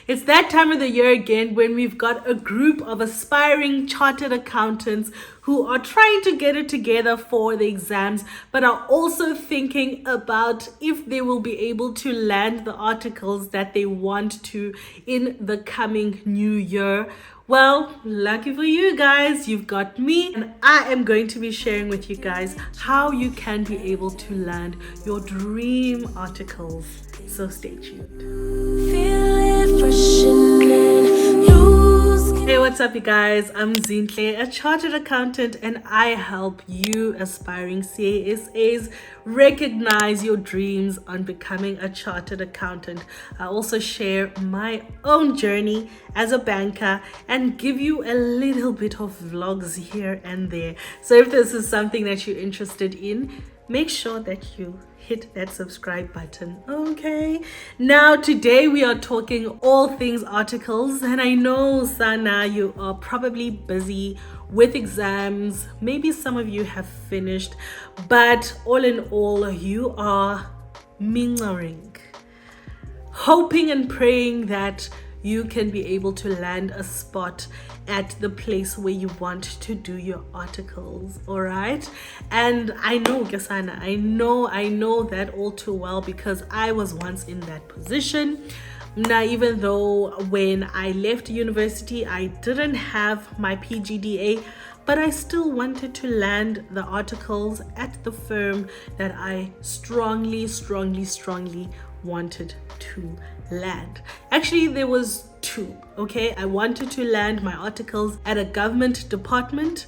It's that time of the year again when we've got a group of aspiring chartered accountants who are trying to get it together for the exams, but are also thinking about if they will be able to land the articles that they want to in the coming new year. Well, lucky for you guys, you've got me, and I am going to be sharing with you guys how you can be able to land your dream articles. So stay tuned. Hey, what's up, you guys? I'm Zinhle, a chartered accountant, and I help you aspiring CASAs recognize your dreams on becoming a chartered accountant. I also share my own journey as a banker and give you a little bit of vlogs here and there. So if this is something that you're interested in, make sure that you hit that subscribe button. Okay, now today we are talking all things articles, and I know Sana, you are probably busy with exams. Maybe some of you have finished, but all in all, you are mingering, hoping and praying that you can be able to land a spot at the place where you want to do your articles. All right, and I know, Gasana, I know that all too well, because I was once in that position. Now, even though when I left university I didn't have my PGDA, but I still wanted to land the articles at the firm that I strongly wanted to land. Actually, there was two. Okay, I wanted to land my articles at a government department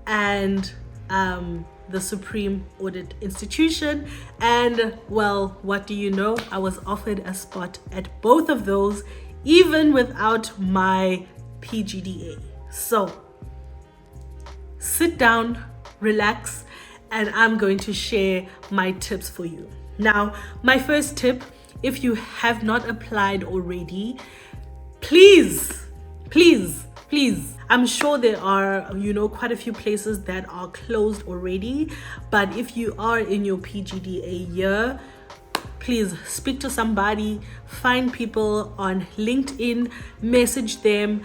and the Supreme Audit Institution, and well, what do you know, I was offered a spot at both of those even without my PGDA. So sit down, relax, and I'm going to share my tips for you. Now, my first tip, if you have not applied already, please, I'm sure there are, quite a few places that are closed already, but if you are in your PGDA year, please speak to somebody, find people on LinkedIn, message them,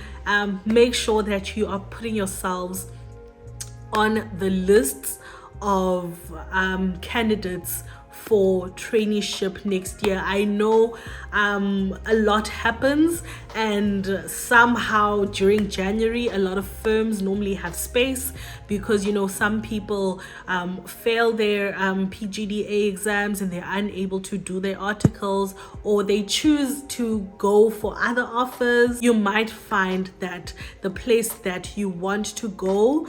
make sure that you are putting yourselves on the lists of candidates for traineeship next year. I know a lot happens, and somehow during January a lot of firms normally have space because some people fail their PGDA exams and they're unable to do their articles, or they choose to go for other offers. You might find that the place that you want to go,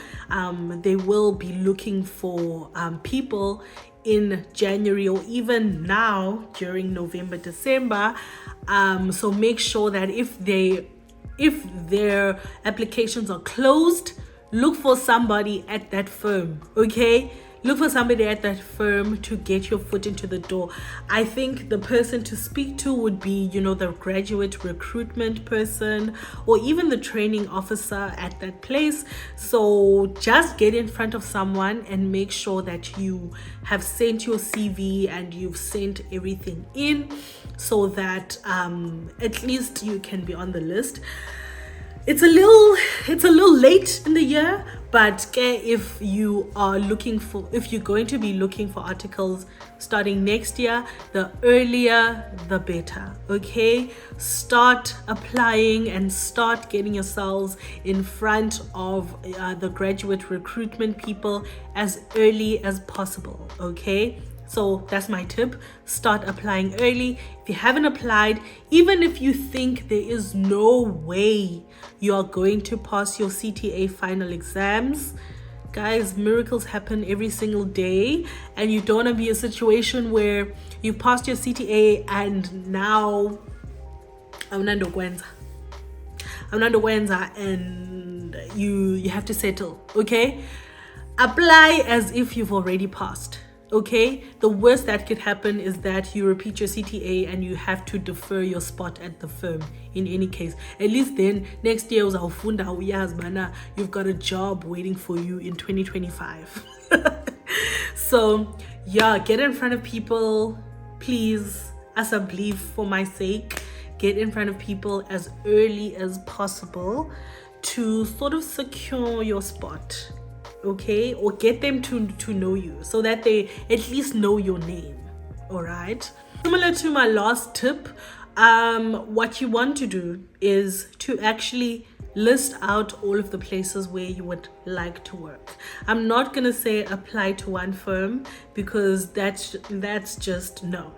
they will be looking for people in January, or even now during November, December. So make sure that if their applications are closed, look for somebody at that firm. Okay, look for somebody at that firm to get your foot into the door. I think the person to speak to would be, the graduate recruitment person, or even the training officer at that place. So just get in front of someone and make sure that you have sent your CV and you've sent everything in, so that at least you can be on the list. It's a little late in the year, but if you're going to be looking for articles starting next year, the earlier the better. Okay, start applying and start getting yourselves in front of the graduate recruitment people as early as possible. Okay, so that's my tip. Start applying early. If you haven't applied, even if you think there is no way you are going to pass your CTA final exams, guys, miracles happen every single day, and you don't want to be in a situation where you passed your CTA and now and you have to settle. Okay, apply as if you've already passed. Okay, the worst that could happen is that you repeat your CTA and you have to defer your spot at the firm. In any case, at least then next year you've got a job waiting for you in 2025. So yeah, get in front of people, please, as a belief, for my sake. get in front of people as early as possible to sort of secure your spot, okay, or get them to know you so that they at least know your name. All right, similar to my last tip, what you want to do is to actually list out all of the places where you would like to work. I'm not gonna say apply to one firm, because that's just no,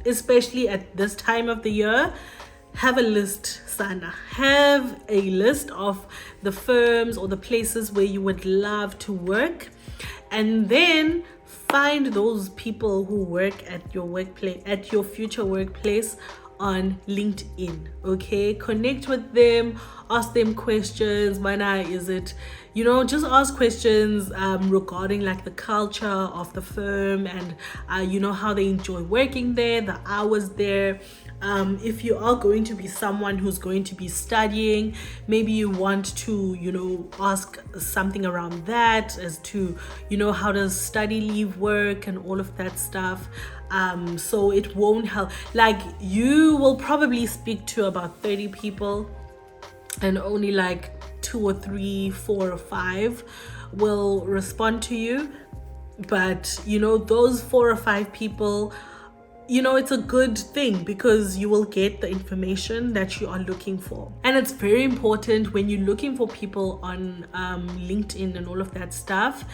especially at this time of the year. Have a list, Sana. Have a list of the firms or the places where you would love to work, and then find those people who work at your workplace, at your future workplace, on LinkedIn. Okay, connect with them, ask them questions. Is it, just ask questions regarding like the culture of the firm, and how they enjoy working there, the hours there. If you are going to be someone who's going to be studying, maybe you want to ask something around that, as to how does study leave work and all of that stuff. So it won't help, like you will probably speak to about 30 people, and only like 2 or 3, 4 or 5 will respond to you. But those 4 or 5 people, it's a good thing, because you will get the information that you are looking for. And it's very important when you're looking for people on LinkedIn and all of that stuff,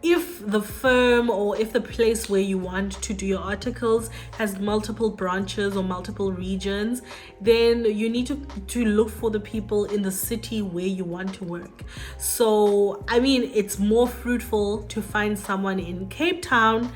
if the firm or if the place where you want to do your articles has multiple branches or multiple regions, then you need to look for the people in the city where you want to work. So it's more fruitful to find someone in Cape Town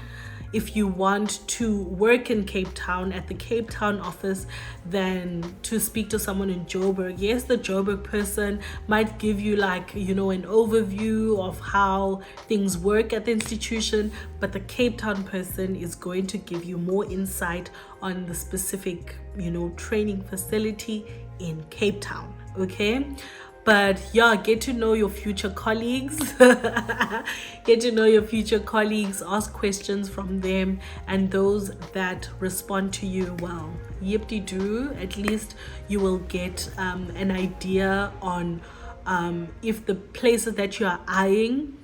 if you want to work in Cape Town at the Cape Town office than to speak to someone in Joburg. Yes, the Joburg person might give you an overview of how things work at the institution, but the Cape Town person is going to give you more insight on the specific training facility in Cape Town. Okay, but yeah, get to know your future colleagues. Get to know your future colleagues, ask questions from them, and those that respond to you, well, yip-de-doo, at least you will get an idea on if the places that you are eyeing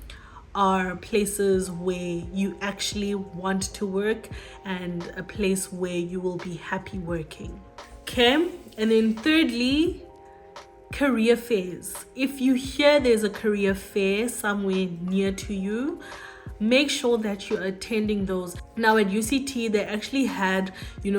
are places where you actually want to work, and a place where you will be happy working. Okay, and then thirdly, career fairs. If you hear there's a career fair somewhere near to you, make sure that you're attending those. Now at UCT, they actually had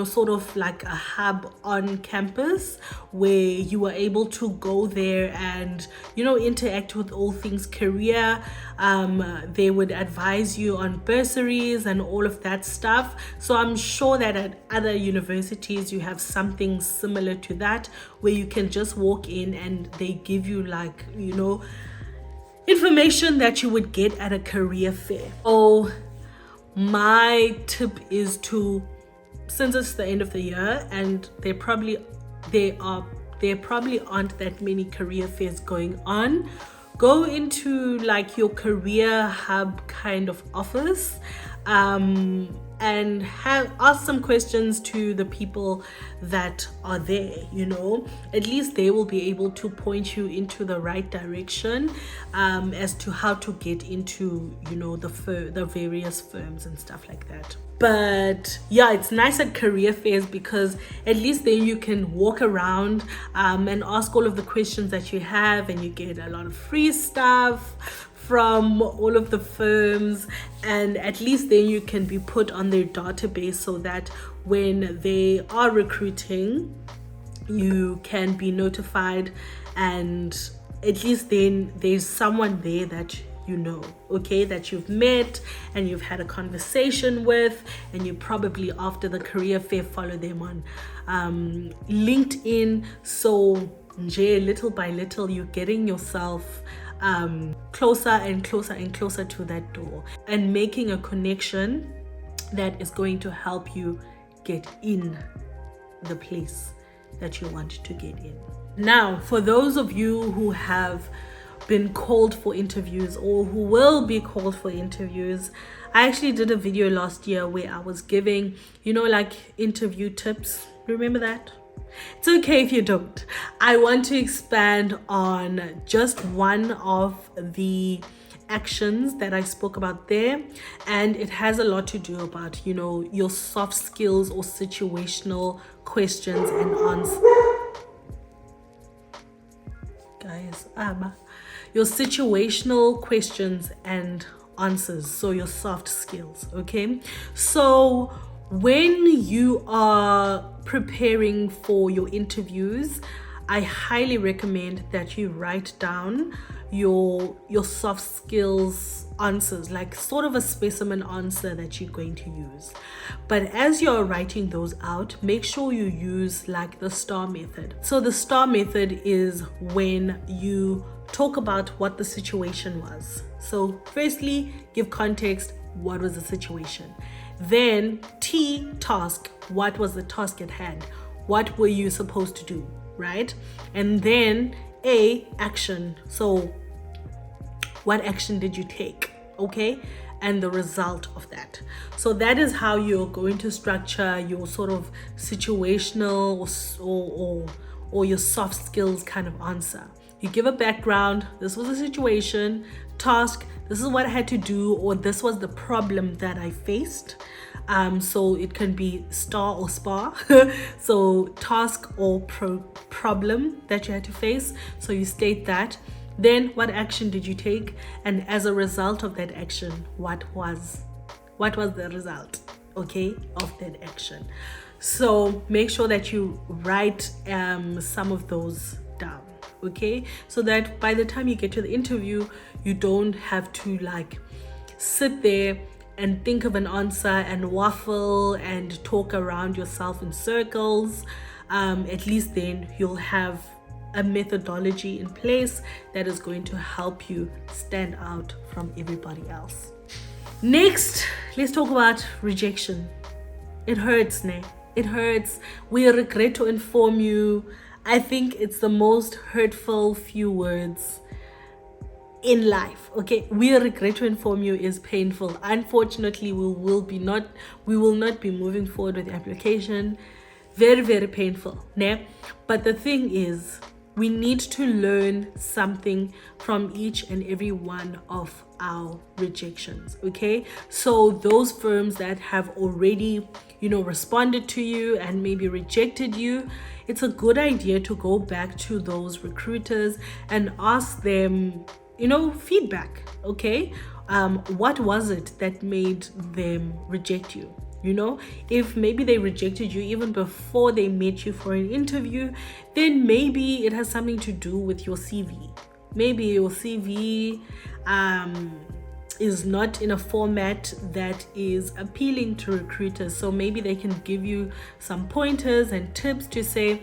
sort of like a hub on campus where you were able to go there and interact with all things career. They would advise you on bursaries and all of that stuff. So I'm sure that at other universities you have something similar to that, where you can just walk in and they give you information that you would get at a career fair. So my tip is to, since it's the end of the year and there probably aren't that many career fairs going on, go into your career hub kind of office, and ask some questions to the people that are there. At least they will be able to point you into the right direction as to how to get into the various firms and stuff like that. But yeah, it's nice at career fairs, because at least then you can walk around and ask all of the questions that you have, and you get a lot of free stuff from all of the firms, and at least then you can be put on their database, so that when they are recruiting, you can be notified, and at least then there's someone there that that you've met and you've had a conversation with, and you probably after the career fair follow them on LinkedIn. So little by little you're getting yourself closer and closer and closer to that door, and making a connection that is going to help you get in the place that you want to get in. Now, for those of you who have been called for interviews or who will be called for interviews, I actually did a video last year where I was giving interview tips. Remember that? It's okay if you don't. I want to expand on just one of the actions that I spoke about there, and it has a lot to do about, you know, your soft skills or situational questions and answers. Guys, your situational questions and answers, so your soft skills. Okay, so when you are preparing for your interviews, I highly recommend that you write down your soft skills answers, like sort of a specimen answer that you're going to use. But as you're writing those out, make sure you use like the STAR method. So the STAR method is when you talk about what the situation was. So firstly, give context. What was the situation? Then T, task. What was the task at hand? What were you supposed to do, right? And then A, action. So what action did you take? Okay, and the result of that. So that is how you're going to structure your sort of situational or your soft skills kind of answer. You give a background. This was a situation. Task, this is what I had to do, or this was the problem that I faced. So it can be star or spar. So task or problem that you had to face. So you state that. Then what action did you take? And as a result of that action, what was the result, okay, of that action? So make sure that you write some of those down, okay, so that by the time you get to the interview, you don't have to like sit there and think of an answer and waffle and talk around yourself in circles. At least then you'll have a methodology in place that is going to help you stand out from everybody else. Next, let's talk about rejection. It hurts, ne? It hurts. We regret to inform you. I think it's the most hurtful few words in life. Okay, we regret to inform you is painful. Unfortunately, we will not be moving forward with the application. Very, very painful, ne? But the thing is, we need to learn something from each and every one of our rejections, okay? So those firms that have already, responded to you and maybe rejected you, it's a good idea to go back to those recruiters and ask them, feedback, okay? What was it that made them reject you? If maybe they rejected you even before they met you for an interview, then maybe it has something to do with your CV. Maybe your CV is not in a format that is appealing to recruiters. So maybe they can give you some pointers and tips to say,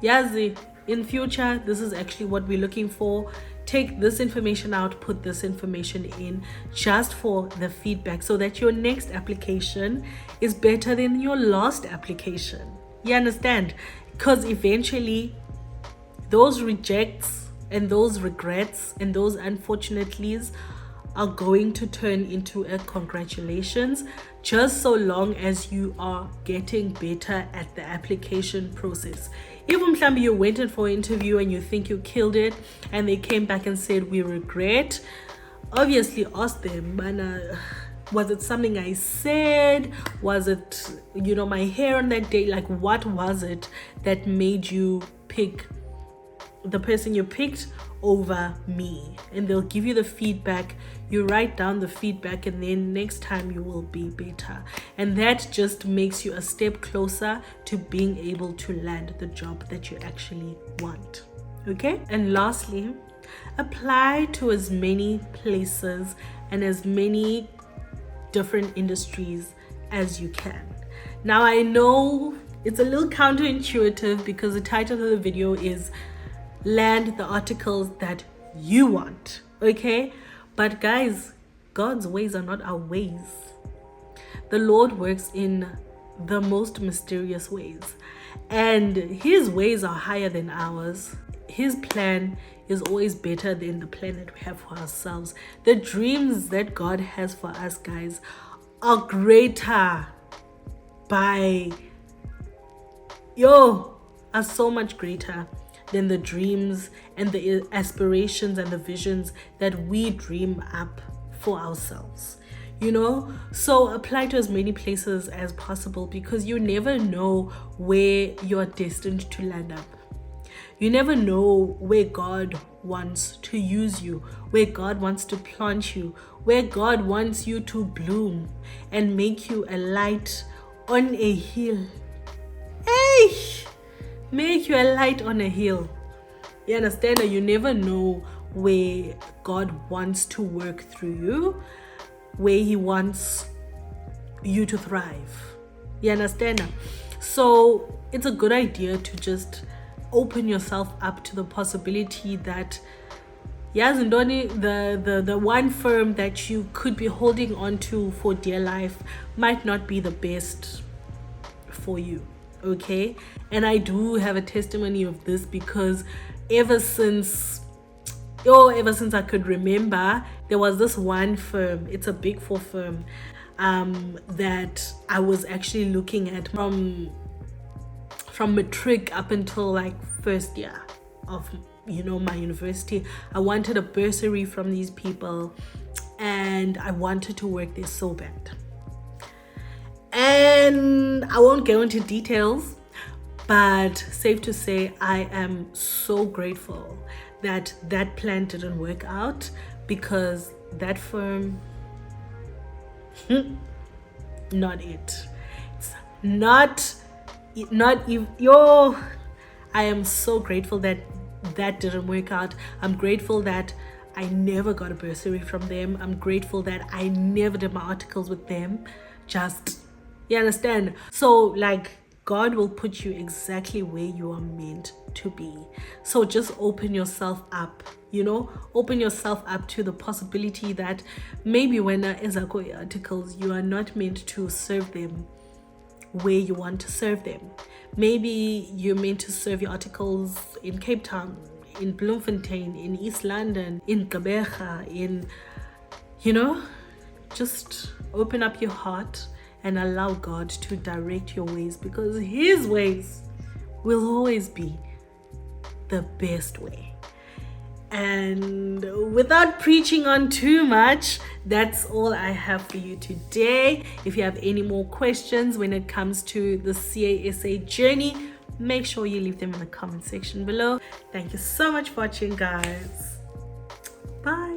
Yazi, in future, this is actually what we're looking for. Take this information out, put this information in, just for the feedback, so that your next application is better than your last application. You understand? Because eventually those rejects and those regrets and those unfortunately's are going to turn into a congratulations, just so long as you are getting better at the application process. If you went in for an interview and you think you killed it and they came back and said, we regret, obviously ask them, was it something I said? Was it, my hair on that day? Like, what was it that made you pick the person you picked over me? And they'll give you the feedback. You write down the feedback, and then next time you will be better. And that just makes you a step closer to being able to land the job that you actually want. Okay? And lastly, apply to as many places and as many different industries as you can. Now, I know it's a little counterintuitive because the title of the video is land the articles that you want, okay? But guys, God's ways are not our ways. The Lord works in the most mysterious ways, and his ways are higher than ours. His plan is always better than the plan that we have for ourselves. The dreams that God has for us, guys, are greater by are so much greater than the dreams and the aspirations and the visions that we dream up for ourselves. So apply to as many places as possible, because you never know where you're destined to land up. You never know where God wants to use you, where God wants to plant you, where God wants you to bloom and make you a light on a hill. Hey! Make you a light on a hill. You understand that you never know where God wants to work through you, where He wants you to thrive. You understand? So it's a good idea to just open yourself up to the possibility that the one firm that you could be holding on to for dear life might not be the best for you. Okay? And I do have a testimony of this, because ever since I could remember, there was this one firm. It's a Big Four firm that I was actually looking at from matric up until like first year of my university. I wanted a bursary from these people, and I wanted to work there so bad. And I won't go into details, but safe to say, I am so grateful that plan didn't work out, because that firm, not it. It's not even I am so grateful that didn't work out. I'm grateful that I never got a bursary from them. I'm grateful that I never did my articles with them. You understand? So like, God will put you exactly where you are meant to be. So just open yourself up, open yourself up to the possibility that maybe when ezakho articles, you are not meant to serve them where you want to serve them. Maybe you're meant to serve your articles in Cape Town, in Bloemfontein, in East London, in Gqeberha, just open up your heart and allow God to direct your ways, because His ways will always be the best way. And without preaching on too much, that's all I have for you today. If you have any more questions when it comes to the CASA journey, make sure you leave them in the comment section below. Thank you so much for watching, guys. Bye.